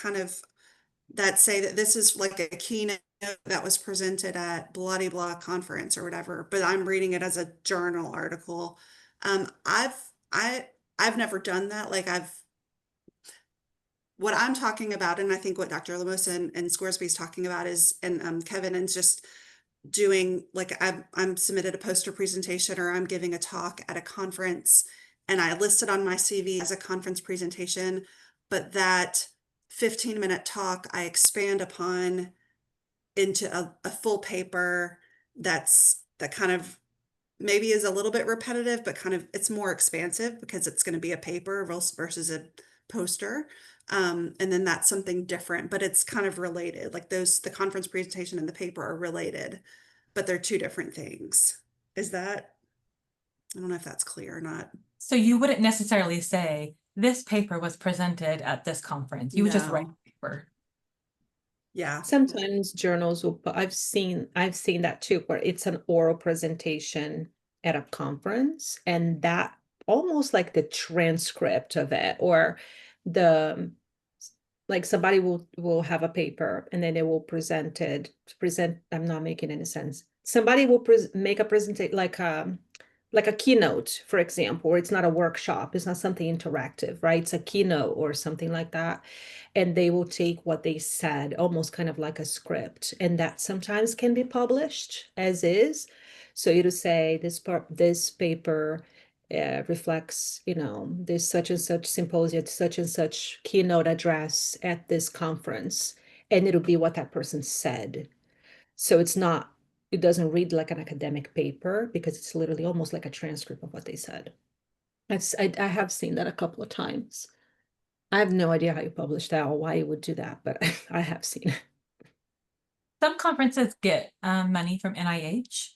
that say that this is like a keynote that was presented at blah de blah conference or whatever, but I'm reading it as a journal article. I've never done that. Like what I'm talking about, and I think what Dr. Llamosa and Scoresby is talking about is, and Kevin, and just doing like I'm submitted a poster presentation or I'm giving a talk at a conference and I listed on my CV as a conference presentation, but that 15-minute talk I expand upon into a full paper that kind of maybe is a little bit repetitive, but kind of it's more expansive because it's going to be a paper versus a poster. And then that's something different, but it's kind of related. Like the conference presentation and the paper are related, but they're two different things. I don't know if that's clear or not. So you wouldn't necessarily say this paper was presented at this conference. You would just write the paper. Yeah. Sometimes journals will, but I've seen that too, where it's an oral presentation at a conference and that almost like the transcript of it, or like somebody will have a paper and then they will present, I'm not making any sense. Somebody will make a presentation, like like a keynote, for example, or it's not a workshop, it's not something interactive, right? It's a keynote or something like that. And they will take what they said, almost kind of like a script, and that sometimes can be published as is. So it'll say this paper reflects, this such and such symposium, such and such keynote address at this conference, and it'll be what that person said. So it doesn't read like an academic paper because it's literally almost like a transcript of what they said. I have seen that a couple of times. I have no idea how you publish that or why you would do that, but I have seen it. Some conferences get money from NIH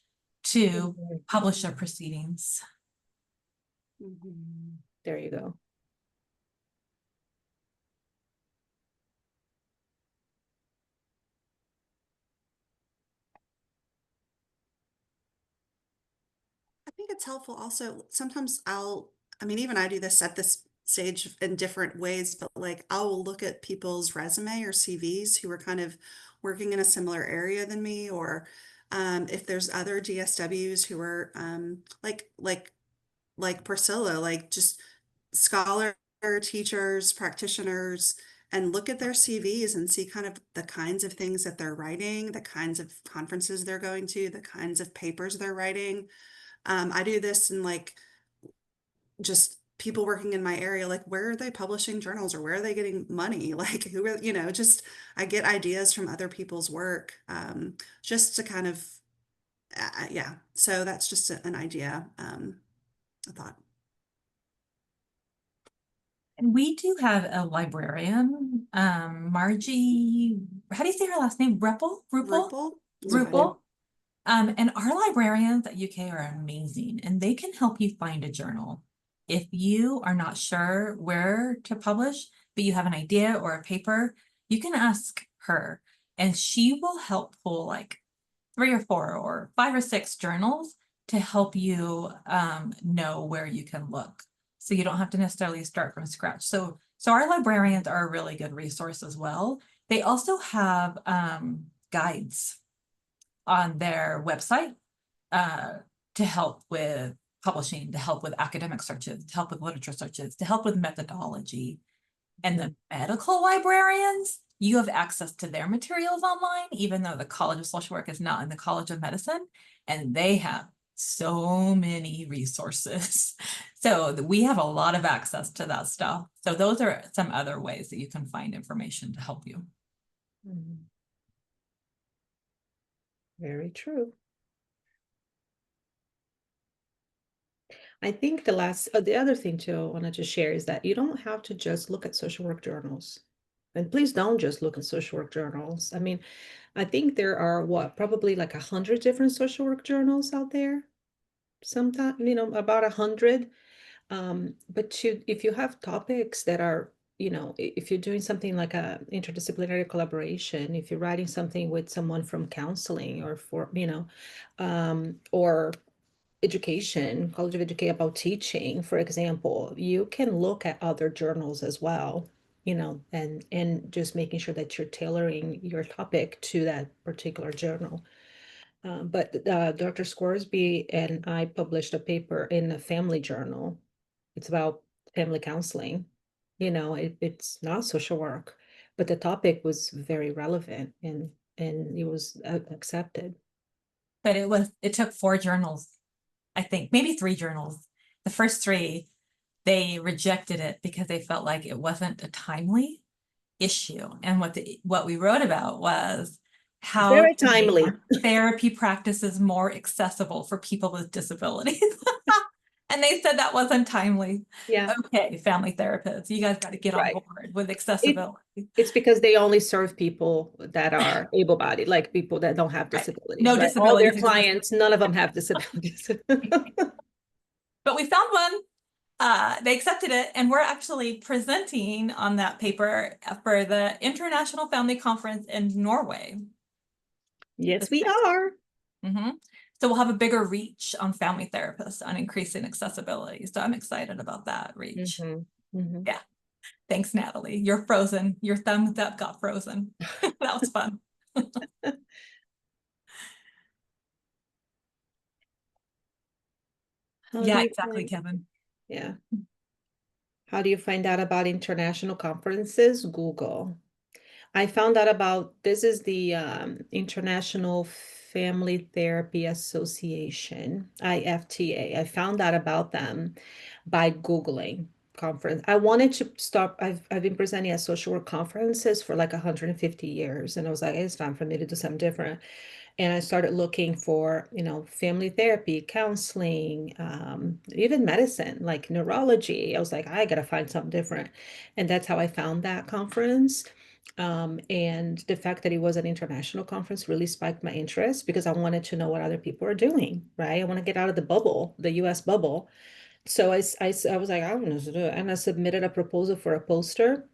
to publish their proceedings. There you go. I think it's helpful also. Sometimes even I do this at this stage in different ways, but like I'll look at people's resume or CVs who are kind of working in a similar area than me, or if there's other DSWs who are like Priscilla, like just scholar teachers, practitioners, and look at their CVs and see kind of the kinds of things that they're writing, the kinds of conferences they're going to, the kinds of papers they're writing. I do this in like just people working in my area, like where are they publishing journals or where are they getting money? Like who are, just I get ideas from other people's work, just to kind of, yeah. So that's just an idea, I thought. And we do have a librarian, Margie, how do you say her last name? Rupel? Rupel. And our librarians at UK are amazing, and they can help you find a journal. If you are not sure where to publish, but you have an idea or a paper, you can ask her, and she will help pull like 3 or 4 or 5 or 6 journals to help you know where you can look. So you don't have to necessarily start from scratch. So our librarians are a really good resource as well. They also have guides on their website to help with publishing, to help with academic searches, to help with literature searches, to help with methodology. And the medical librarians, you have access to their materials online, even though the College of Social Work is not in the College of Medicine, and they have so many resources. So we have a lot of access to that stuff. So those are some other ways that you can find information to help you. Very true. I think the other thing too I wanted to share is that you don't have to just look at social work journals. And please don't just look at social work journals. I mean, I think there are probably like 100 different social work journals out there. Sometimes, about 100. But if you have topics that are, if you're doing something like a interdisciplinary collaboration, if you're writing something with someone from counseling or or education, College of Education about teaching, for example, you can look at other journals as well, and just making sure that you're tailoring your topic to that particular journal. But Dr. Scoresby and I published a paper in a family journal. It's about family counseling. It's not social work, but the topic was very relevant and it was accepted. But it took 4 journals, I think, maybe 3 journals. The first 3, they rejected it because they felt like it wasn't a timely issue. And what we wrote about was how very timely therapy practices more accessible for people with disabilities. And they said that wasn't timely. Yeah. Okay, family therapists, you guys got to get on board with accessibility. It's because they only serve people that are able-bodied, like people that don't have disabilities. No right? disabilities. All their clients, none of them have disabilities. But we found one. They accepted it, and we're actually presenting on that paper for the International Family Conference in Norway. Yes, we are. So we'll have a bigger reach on family therapists on increasing accessibility. So I'm excited about that reach. Yeah. Thanks, Natalie. You're frozen. Your thumbs up got frozen. That was fun. How do Yeah, you exactly, find- Kevin. Yeah. How do you find out about international conferences? Google. I found out about, this is the International Family Therapy Association, IFTA. I found out about them by Googling conference. I wanted to start, I've been presenting at social work conferences for like 150 years. And I was like, it's time for me to do something different. And I started looking for, family therapy, counseling, even medicine, like neurology. I was like, I gotta find something different. And that's how I found that conference. And the fact that it was an international conference really spiked my interest because I wanted to know what other people are doing, right? I want to get out of the bubble, the US bubble. So I was like, I want to do it. And I submitted a proposal for a poster.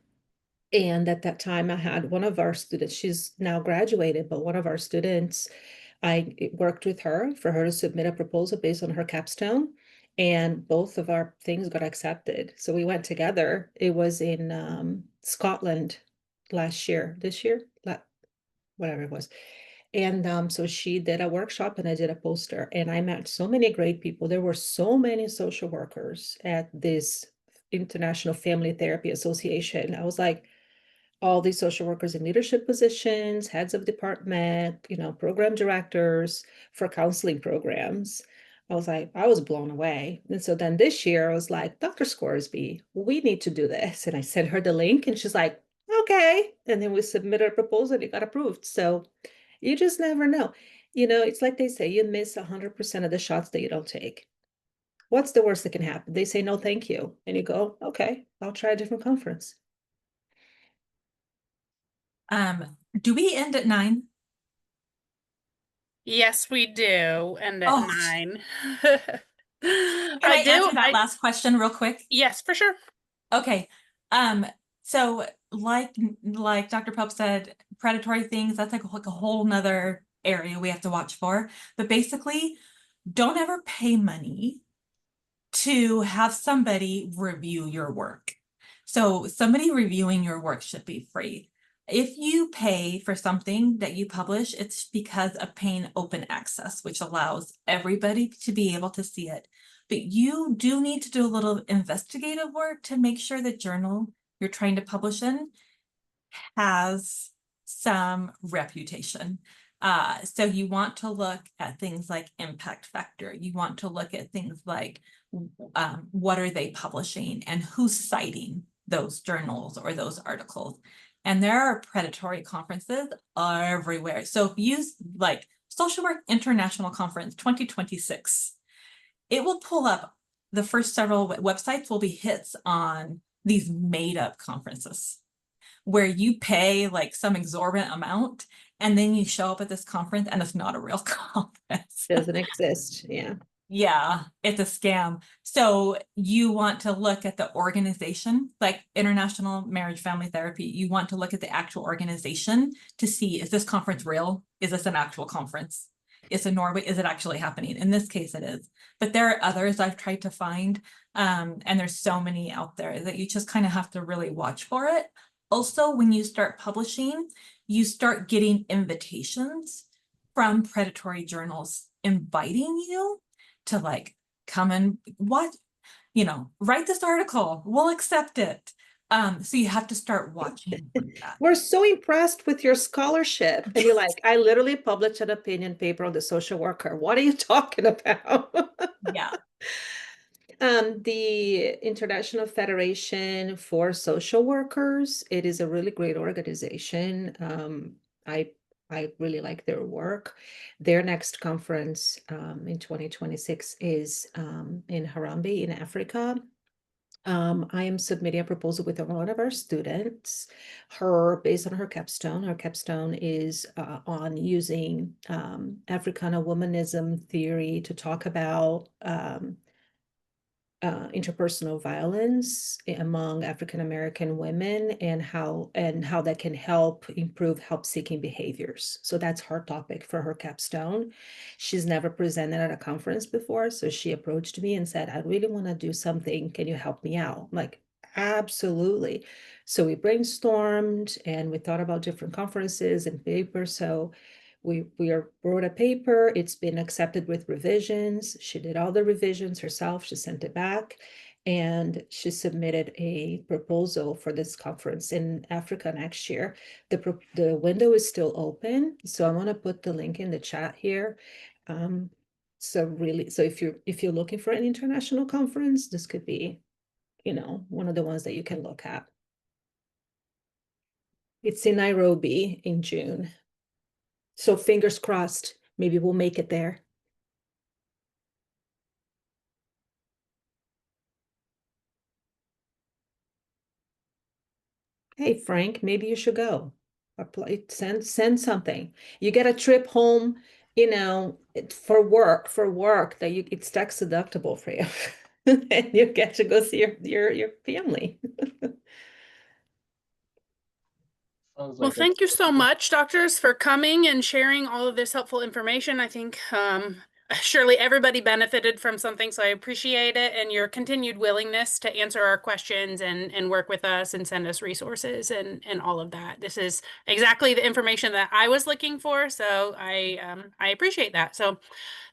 And at that time, I had one of our students, she's now graduated, but one of our students, I worked with her for her to submit a proposal based on her capstone. And both of our things got accepted. So we went together. It was in Scotland this year, whatever it was. And so she did a workshop and I did a poster. And I met so many great people. There were so many social workers at this International Family Therapy Association. I was like, all these social workers in leadership positions, heads of department, program directors for counseling programs. I was like, I was blown away. And so then this year I was like, Dr. Scoresby, we need to do this. And I sent her the link and she's like, okay. And then we submitted a proposal and it got approved. So you just never know. It's like they say, you miss 100% of the shots that you don't take. What's the worst that can happen? They say, no, thank you. And you go, okay, I'll try a different conference. Do we end at 9? Yes, we do. And at Oh. 9. Can I answer that last question real quick? Yes, for sure. Okay. So like Dr. Pope said, predatory things, that's like a whole nother area we have to watch for. But basically, don't ever pay money to have somebody review your work. So somebody reviewing your work should be free. If you pay for something that you publish, it's because of paying open access, which allows everybody to be able to see it. But you do need to do a little investigative work to make sure the journal you're trying to publish in has some reputation. So you want to look at things like impact factor. You want to look at things like what are they publishing and who's citing those journals or those articles. And there are predatory conferences everywhere. So if you use like Social Work International Conference 2026, it will pull up the first several websites will be hits on these made up conferences where you pay like some exorbitant amount and then you show up at this conference and it's not a real conference. Doesn't exist. Yeah. Yeah, it's a scam. So you want to look at the organization, like International Marriage Family Therapy. You want to look at the actual organization to see, is this conference real? Is this an actual conference? Is it Norway? Is it actually happening? In this case, it is. But there are others I've tried to find, and there's so many out there that you just kind of have to really watch for it. Also, when you start publishing, you start getting invitations from predatory journals inviting you to like come and what, write this article, we'll accept it. So you have to start watching for that. We're so impressed with your scholarship. And you're like, I literally published an opinion paper on the social worker. What are you talking about? Yeah. The International Federation for Social Workers, it is a really great organization. I really like their work. Their next conference in 2026 is in Harambee in Africa. I am submitting a proposal with one of our students, based on her capstone. Her capstone is on using Africana womanism theory to talk about interpersonal violence among African American women and how that can help improve help-seeking behaviors. So that's her topic for her capstone. She's never presented at a conference before, so she approached me and said, I really want to do something. Can you help me out? I'm like, absolutely. So we brainstormed and we thought about different conferences and papers. So We wrote a paper. It's been accepted with revisions. She did all the revisions herself. She sent it back, and she submitted a proposal for this conference in Africa next year. The window is still open, so I'm gonna put the link in the chat here. So if you're looking for an international conference, this could be, you know, one of the ones that you can look at. It's in Nairobi in June. So fingers crossed, maybe we'll make it there. Hey, Frank, maybe you should go. Apply, send something. You get a trip home, you know, for work that it's tax deductible for you. And you get to go see your family. Well, thank you so much, doctors, for coming and sharing all of this helpful information. I think surely everybody benefited from something, so I appreciate it, and your continued willingness to answer our questions and work with us and send us resources and all of that. This is exactly the information that I was looking for, so I appreciate that. So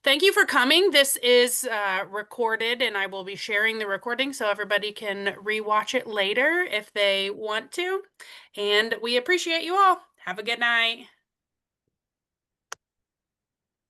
thank you for coming. This is recorded, and I will be sharing the recording so everybody can rewatch it later if they want to. And we appreciate you all. Have a good night.